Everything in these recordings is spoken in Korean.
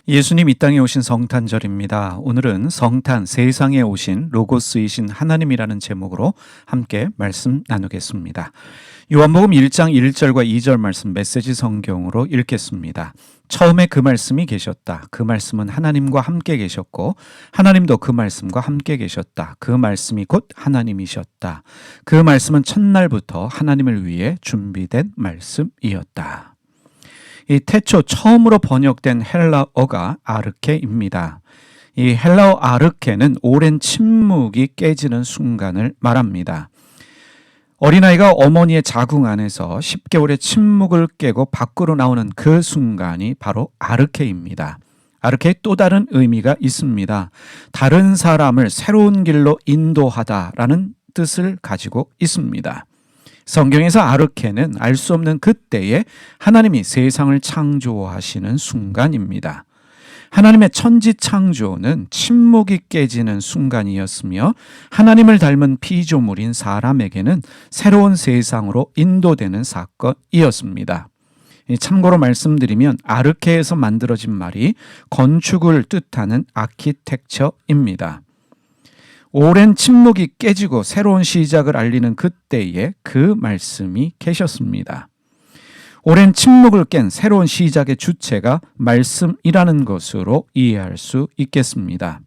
예수님 이 땅에 오신 성탄절입니다. 오늘은 성탄 세상에 오신 로고스이신 하나님이라는 제목으로 함께 말씀 나누겠습니다. 요한복음 1장 1절과 2절 말씀 메시지 성경으로 읽겠습니다. 처음에 그 말씀이 계셨다. 그 말씀은 하나님과 함께 계셨고 하나님도 그 말씀과 함께 계셨다. 그 말씀이 곧 하나님이셨다. 그 말씀은 첫날부터 하나님을 위해 준비된 말씀이었다. 이 태초 처음으로 번역된 헬라어가 아르케입니다. 이 헬라어 아르케는 오랜 침묵이 깨지는 순간을 말합니다. 어린아이가 어머니의 자궁 안에서 10개월의 침묵을 깨고 밖으로 나오는 그 순간이 바로 아르케입니다. 아르케의 또 다른 의미가 있습니다. 다른 사람을 새로운 길로 인도하다라는 뜻을 가지고 있습니다. 성경에서 아르케는 알 수 없는 그때에 하나님이 세상을 창조하시는 순간입니다. 하나님의 천지 창조는 침묵이 깨지는 순간이었으며 하나님을 닮은 피조물인 사람에게는 새로운 세상으로 인도되는 사건이었습니다. 참고로 말씀드리면 아르케에서 만들어진 말이 건축을 뜻하는 아키텍처입니다. 오랜 침묵이 깨지고 새로운 시작을 알리는 그때에 그 말씀이 계셨습니다. 오랜 침묵을 깬 새로운 시작의 주체가 말씀이라는 것으로 이해할 수 있겠습니다.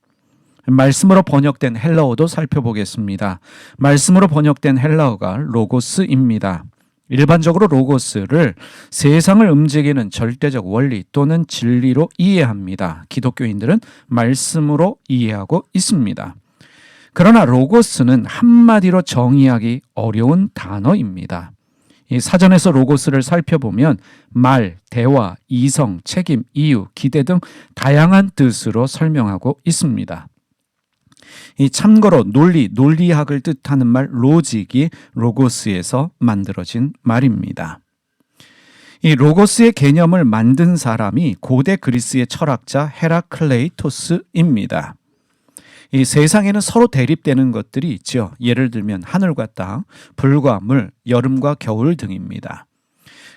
말씀으로 번역된 헬라어도 살펴보겠습니다. 말씀으로 번역된 헬라어가 로고스입니다. 일반적으로 로고스를 세상을 움직이는 절대적 원리 또는 진리로 이해합니다. 기독교인들은 말씀으로 이해하고 있습니다. 그러나 로고스는 한마디로 정의하기 어려운 단어입니다. 이 사전에서 로고스를 살펴보면 말, 대화, 이성, 책임, 이유, 기대 등 다양한 뜻으로 설명하고 있습니다. 이 참고로 논리학을 뜻하는 말 로직이 로고스에서 만들어진 말입니다. 이 로고스의 개념을 만든 사람이 고대 그리스의 철학자 헤라클레이토스입니다. 이 세상에는 서로 대립되는 것들이 있죠. 예를 들면 하늘과 땅, 불과 물, 여름과 겨울 등입니다.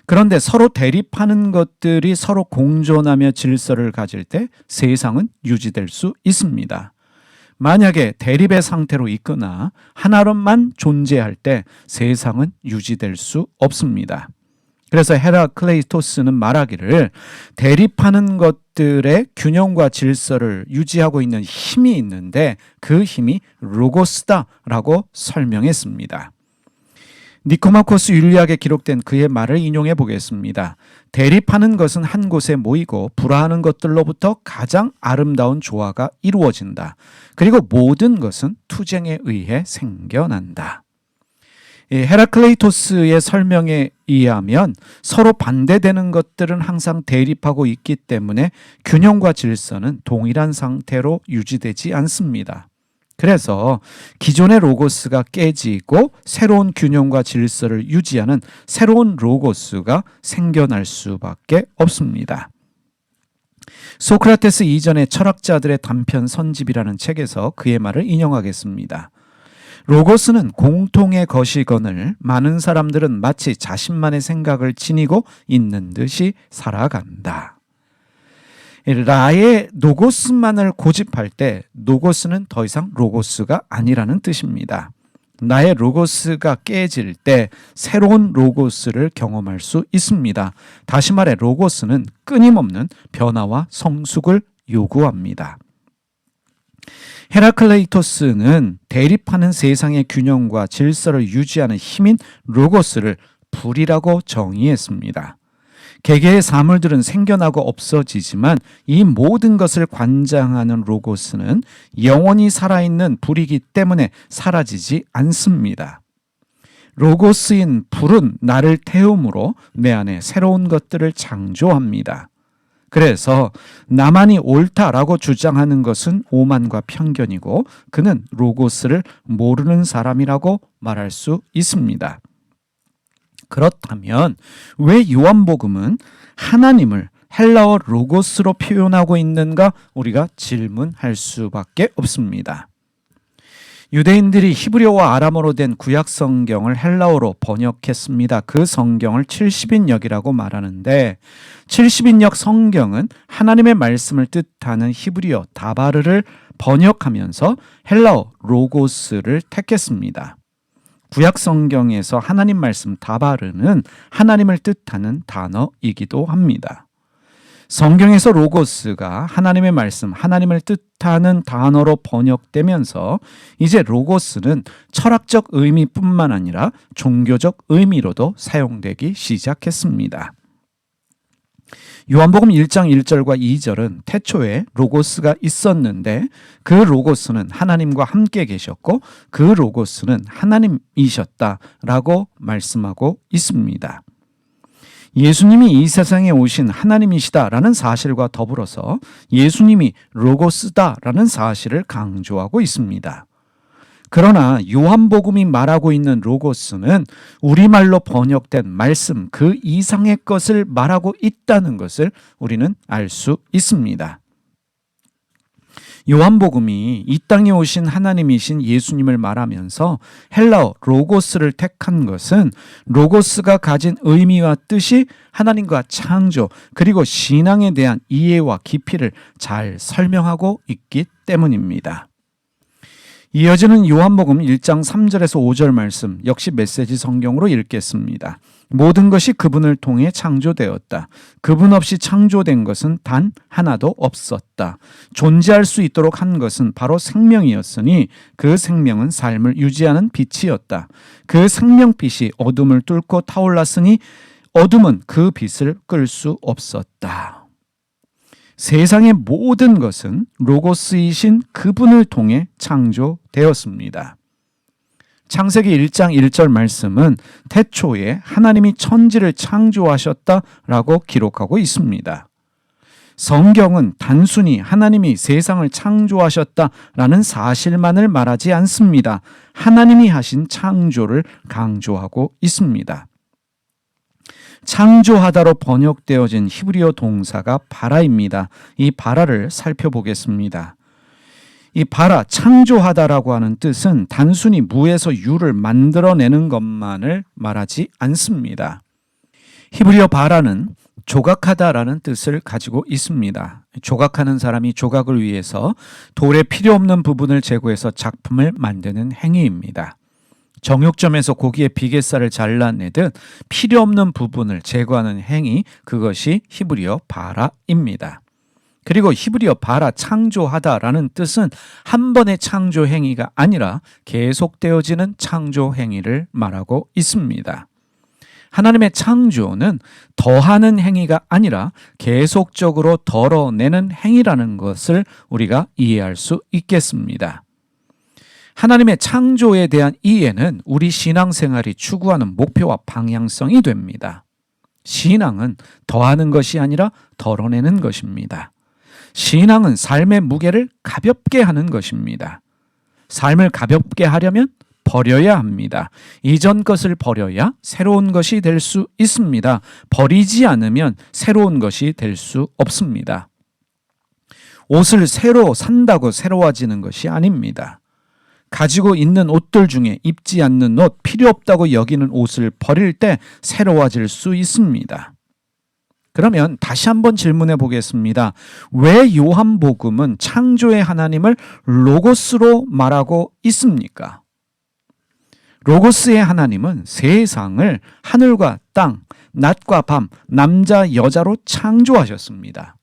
그런데 서로 대립하는 것들이 서로 공존하며 질서를 가질 때 세상은 유지될 수 있습니다. 만약에 대립의 상태로 있거나 하나로만 존재할 때 세상은 유지될 수 없습니다. 그래서 헤라클레이토스는 말하기를 대립하는 것들의 균형과 질서를 유지하고 있는 힘이 있는데 그 힘이 로고스다라고 설명했습니다. 니코마코스 윤리학에 기록된 그의 말을 인용해 보겠습니다. 대립하는 것은 한 곳에 모이고 불화하는 것들로부터 가장 아름다운 조화가 이루어진다. 그리고 모든 것은 투쟁에 의해 생겨난다. 헤라클레이토스의 설명에 의하면 서로 반대되는 것들은 항상 대립하고 있기 때문에 균형과 질서는 동일한 상태로 유지되지 않습니다. 그래서 기존의 로고스가 깨지고 새로운 균형과 질서를 유지하는 새로운 로고스가 생겨날 수밖에 없습니다. 소크라테스 이전의 철학자들의 단편 선집이라는 책에서 그의 말을 인용하겠습니다. 로고스는 공통의 것이거늘 많은 사람들은 마치 자신만의 생각을 지니고 있는 듯이 살아간다. 나의 로고스만을 고집할 때 로고스는 더 이상 로고스가 아니라는 뜻입니다. 나의 로고스가 깨질 때 새로운 로고스를 경험할 수 있습니다. 다시 말해 로고스는 끊임없는 변화와 성숙을 요구합니다. 헤라클레이토스는 대립하는 세상의 균형과 질서를 유지하는 힘인 로고스를 불이라고 정의했습니다. 개개의 사물들은 생겨나고 없어지지만 이 모든 것을 관장하는 로고스는 영원히 살아있는 불이기 때문에 사라지지 않습니다. 로고스인 불은 나를 태움으로 내 안에 새로운 것들을 창조합니다. 그래서 나만이 옳다라고 주장하는 것은 오만과 편견이고 그는 로고스를 모르는 사람이라고 말할 수 있습니다. 그렇다면 왜 요한복음은 하나님을 헬라어 로고스로 표현하고 있는가 우리가 질문할 수밖에 없습니다. 유대인들이 히브리어와 아람어로 된 구약 성경을 헬라어로 번역했습니다. 그 성경을 70인역이라고 말하는데 70인역 성경은 하나님의 말씀을 뜻하는 히브리어 다바르를 번역하면서 헬라어 로고스를 택했습니다. 구약 성경에서 하나님 말씀 다바르는 하나님을 뜻하는 단어이기도 합니다. 성경에서 로고스가 하나님의 말씀, 하나님을 뜻하는 단어로 번역되면서 이제 로고스는 철학적 의미뿐만 아니라 종교적 의미로도 사용되기 시작했습니다. 요한복음 1장 1절과 2절은 태초에 로고스가 있었는데 그 로고스는 하나님과 함께 계셨고 그 로고스는 하나님이셨다라고 말씀하고 있습니다. 예수님이 이 세상에 오신 하나님이시다라는 사실과 더불어서 예수님이 로고스다라는 사실을 강조하고 있습니다. 그러나 요한복음이 말하고 있는 로고스는 우리말로 번역된 말씀 그 이상의 것을 말하고 있다는 것을 우리는 알 수 있습니다. 요한복음이 이 땅에 오신 하나님이신 예수님을 말하면서 헬라어 로고스를 택한 것은 로고스가 가진 의미와 뜻이 하나님과 창조 그리고 신앙에 대한 이해와 깊이를 잘 설명하고 있기 때문입니다. 이어지는 요한복음 1장 3절에서 5절 말씀 역시 메시지 성경으로 읽겠습니다. 모든 것이 그분을 통해 창조되었다. 그분 없이 창조된 것은 단 하나도 없었다. 존재할 수 있도록 한 것은 바로 생명이었으니 그 생명은 삶을 유지하는 빛이었다. 그 생명빛이 어둠을 뚫고 타올랐으니 어둠은 그 빛을 끌 수 없었다. 세상의 모든 것은 로고스이신 그분을 통해 창조되었습니다. 창세기 1장 1절 말씀은 태초에 하나님이 천지를 창조하셨다라고 기록하고 있습니다. 성경은 단순히 하나님이 세상을 창조하셨다라는 사실만을 말하지 않습니다. 하나님이 하신 창조를 강조하고 있습니다. 창조하다로 번역되어진 히브리어 동사가 바라입니다. 이 바라를 살펴보겠습니다. 이 바라, 창조하다라고 하는 뜻은 단순히 무에서 유를 만들어내는 것만을 말하지 않습니다. 히브리어 바라는 조각하다라는 뜻을 가지고 있습니다. 조각하는 사람이 조각을 위해서 돌에 필요 없는 부분을 제거해서 작품을 만드는 행위입니다. 정육점에서 고기의 비계살을 잘라내듯 필요 없는 부분을 제거하는 행위, 그것이 히브리어 바라입니다. 그리고 히브리어 바라, 창조하다라는 뜻은 한 번의 창조 행위가 아니라 계속되어지는 창조 행위를 말하고 있습니다. 하나님의 창조는 더하는 행위가 아니라 계속적으로 덜어내는 행위라는 것을 우리가 이해할 수 있겠습니다. 하나님의 창조에 대한 이해는 우리 신앙생활이 추구하는 목표와 방향성이 됩니다. 신앙은 더하는 것이 아니라 덜어내는 것입니다. 신앙은 삶의 무게를 가볍게 하는 것입니다. 삶을 가볍게 하려면 버려야 합니다. 이전 것을 버려야 새로운 것이 될 수 있습니다. 버리지 않으면 새로운 것이 될 수 없습니다. 옷을 새로 산다고 새로워지는 것이 아닙니다. 가지고 있는 옷들 중에 입지 않는 옷, 필요 없다고 여기는 옷을 버릴 때 새로워질 수 있습니다. 그러면 다시 한번 질문해 보겠습니다. 왜 요한복음은 창조의 하나님을 로고스로 말하고 있습니까? 로고스의 하나님은 세상을 하늘과 땅, 낮과 밤, 남자, 여자로 창조하셨습니다.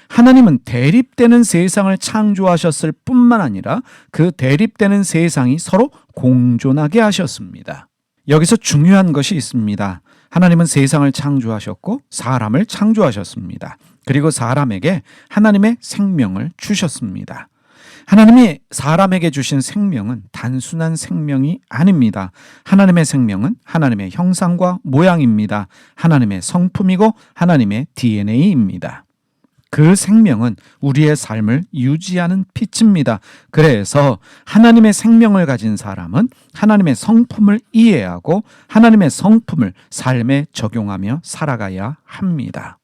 하나님은 대립되는 세상을 창조하셨을 뿐만 아니라 그 대립되는 세상이 서로 공존하게 하셨습니다. 여기서 중요한 것이 있습니다. 하나님은 세상을 창조하셨고 사람을 창조하셨습니다. 그리고 사람에게 하나님의 생명을 주셨습니다. 하나님이 사람에게 주신 생명은 단순한 생명이 아닙니다. 하나님의 생명은 하나님의 형상과 모양입니다. 하나님의 성품이고 하나님의 DNA입니다. 그 생명은 우리의 삶을 유지하는 빛입니다. 그래서 하나님의 생명을 가진 사람은 하나님의 성품을 이해하고 하나님의 성품을 삶에 적용하며 살아가야 합니다.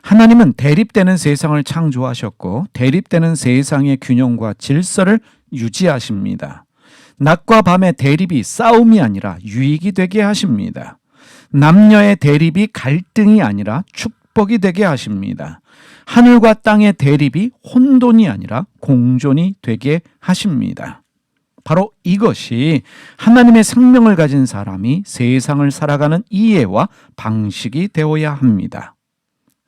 하나님은 대립되는 세상을 창조하셨고 대립되는 세상의 균형과 질서를 유지하십니다. 낮과 밤의 대립이 싸움이 아니라 유익이 되게 하십니다. 남녀의 대립이 갈등이 아니라 축복이 되게 하십니다. 하늘과 땅의 대립이 혼돈이 아니라 공존이 되게 하십니다. 바로 이것이 하나님의 생명을 가진 사람이 세상을 살아가는 이해와 방식이 되어야 합니다.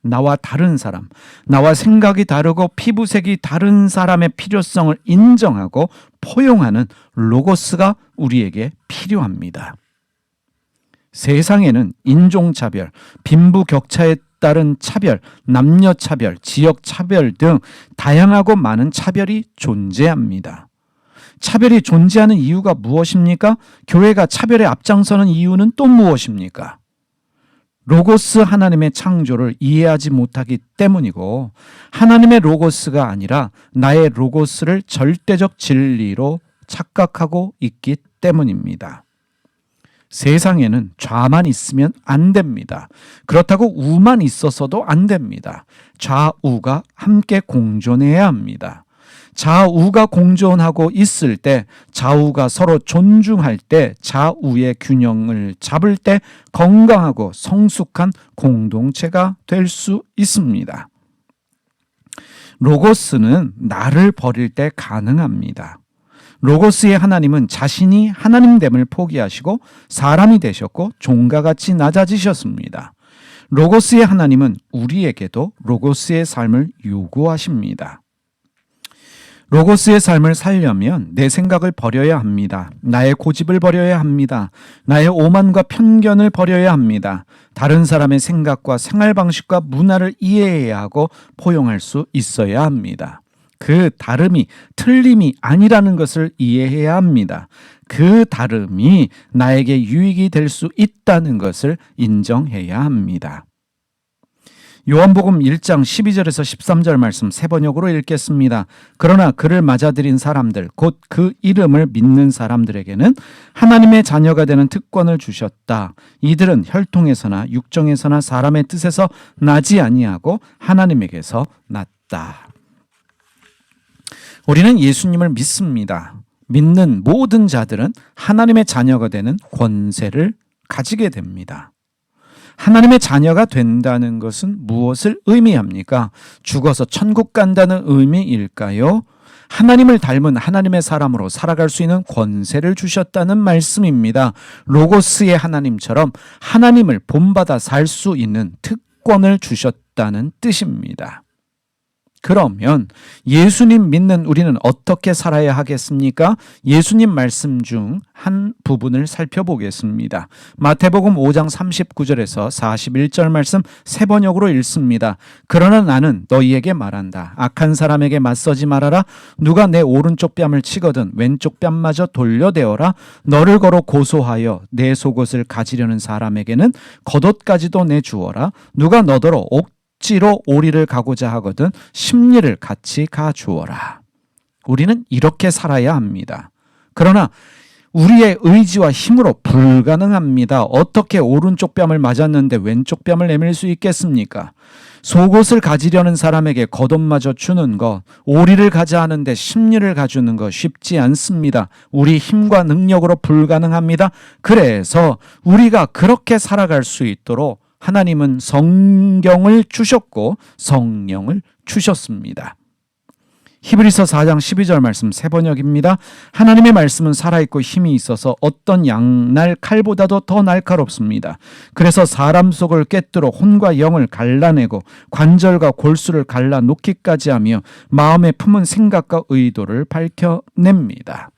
나와 다른 사람, 나와 생각이 다르고 피부색이 다른 사람의 필요성을 인정하고 포용하는 로고스가 우리에게 필요합니다. 세상에는 인종차별, 빈부격차에 따른 차별, 남녀차별, 지역차별 등 다양하고 많은 차별이 존재합니다. 차별이 존재하는 이유가 무엇입니까? 교회가 차별에 앞장서는 이유는 또 무엇입니까? 로고스 하나님의 창조를 이해하지 못하기 때문이고, 하나님의 로고스가 아니라 나의 로고스를 절대적 진리로 착각하고 있기 때문입니다. 세상에는 좌만 있으면 안 됩니다. 그렇다고 우만 있어서도 안 됩니다. 좌우가 함께 공존해야 합니다. 좌우가 공존하고 있을 때, 좌우가 서로 존중할 때, 좌우의 균형을 잡을 때 건강하고 성숙한 공동체가 될 수 있습니다. 로고스는 나를 버릴 때 가능합니다. 로고스의 하나님은 자신이 하나님됨을 포기하시고 사람이 되셨고 종과 같이 낮아지셨습니다. 로고스의 하나님은 우리에게도 로고스의 삶을 요구하십니다. 로고스의 삶을 살려면 내 생각을 버려야 합니다. 나의 고집을 버려야 합니다. 나의 오만과 편견을 버려야 합니다. 다른 사람의 생각과 생활 방식과 문화를 이해해야 하고 포용할 수 있어야 합니다. 그 다름이 틀림이 아니라는 것을 이해해야 합니다. 그 다름이 나에게 유익이 될 수 있다는 것을 인정해야 합니다. 요한복음 1장 12절에서 13절 말씀 세 번역으로 읽겠습니다. 그러나 그를 맞아들인 사람들, 곧 그 이름을 믿는 사람들에게는 하나님의 자녀가 되는 특권을 주셨다. 이들은 혈통에서나 육정에서나 사람의 뜻에서 나지 아니하고 하나님에게서 났다. 우리는 예수님을 믿습니다. 믿는 모든 자들은 하나님의 자녀가 되는 권세를 가지게 됩니다. 하나님의 자녀가 된다는 것은 무엇을 의미합니까? 죽어서 천국 간다는 의미일까요? 하나님을 닮은 하나님의 사람으로 살아갈 수 있는 권세를 주셨다는 말씀입니다. 로고스의 하나님처럼 하나님을 본받아 살 수 있는 특권을 주셨다는 뜻입니다. 그러면 예수님 믿는 우리는 어떻게 살아야 하겠습니까? 예수님 말씀 중 한 부분을 살펴보겠습니다. 마태복음 5장 39절에서 41절 말씀 세 번역으로 읽습니다. 그러나 나는 너희에게 말한다. 악한 사람에게 맞서지 말아라. 누가 내 오른쪽 뺨을 치거든 왼쪽 뺨마저 돌려대어라. 너를 걸어 고소하여 내 속옷을 가지려는 사람에게는 겉옷까지도 내주어라. 누가 너더러 억지로 오리를 가고자 하거든 십리를 같이 가주어라. 우리는 이렇게 살아야 합니다. 그러나 우리의 의지와 힘으로 불가능합니다. 어떻게 오른쪽 뺨을 맞았는데 왼쪽 뺨을 내밀 수 있겠습니까? 속옷을 가지려는 사람에게 겉옷마저 주는 것, 오리를 가자 하는데 십리를 가주는 것 쉽지 않습니다. 우리 힘과 능력으로 불가능합니다. 그래서 우리가 그렇게 살아갈 수 있도록 하나님은 성경을 주셨고 성령을 주셨습니다. 히브리서 4장 12절 말씀 세 번역입니다. 하나님의 말씀은 살아있고 힘이 있어서 어떤 양날 칼보다도 더 날카롭습니다. 그래서 사람 속을 꿰뚫어 혼과 영을 갈라내고 관절과 골수를 갈라놓기까지 하며 마음에 품은 생각과 의도를 밝혀냅니다.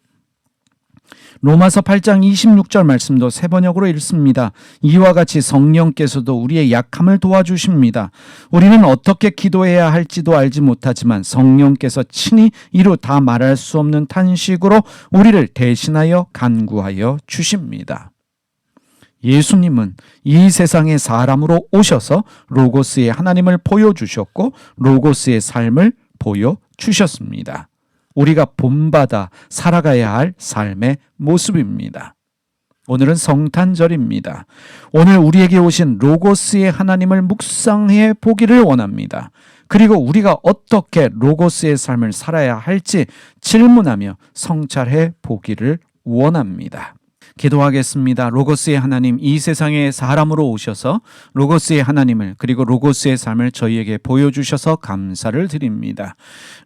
로마서 8장 26절 말씀도 세 번역으로 읽습니다. 이와 같이 성령께서도 우리의 약함을 도와주십니다. 우리는 어떻게 기도해야 할지도 알지 못하지만 성령께서 친히 이루 다 말할 수 없는 탄식으로 우리를 대신하여 간구하여 주십니다. 예수님은 이 세상의 사람으로 오셔서 로고스의 하나님을 보여주셨고 로고스의 삶을 보여주셨습니다. 우리가 본받아 살아가야 할 삶의 모습입니다. 오늘은 성탄절입니다. 오늘 우리에게 오신 로고스의 하나님을 묵상해 보기를 원합니다. 그리고 우리가 어떻게 로고스의 삶을 살아야 할지 질문하며 성찰해 보기를 원합니다. 기도하겠습니다. 로고스의 하나님, 이 세상에 사람으로 오셔서 로고스의 하나님을 그리고 로고스의 삶을 저희에게 보여주셔서 감사를 드립니다.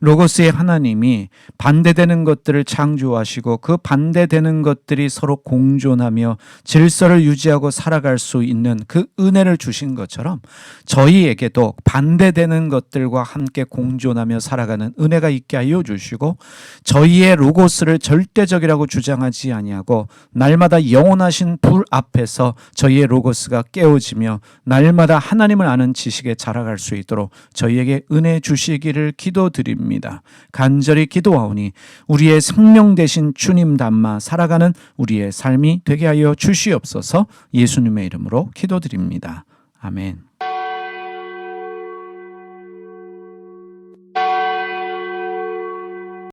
로고스의 하나님이 반대되는 것들을 창조하시고 그 반대되는 것들이 서로 공존하며 질서를 유지하고 살아갈 수 있는 그 은혜를 주신 것처럼 저희에게도 반대되는 것들과 함께 공존하며 살아가는 은혜가 있게 하여 주시고 저희의 로고스를 절대적이라고 주장하지 아니하고 날마다 영원하신 불 앞에서 저희의 로고스가 깨어지며 날마다 하나님을 아는 지식에 자라갈 수 있도록 저희에게 은혜 주시기를 기도드립니다. 간절히 기도하오니 우리의 생명 되신 주님 닮아 살아가는 우리의 삶이 되게 하여 주시옵소서. 예수님의 이름으로 기도드립니다. 아멘.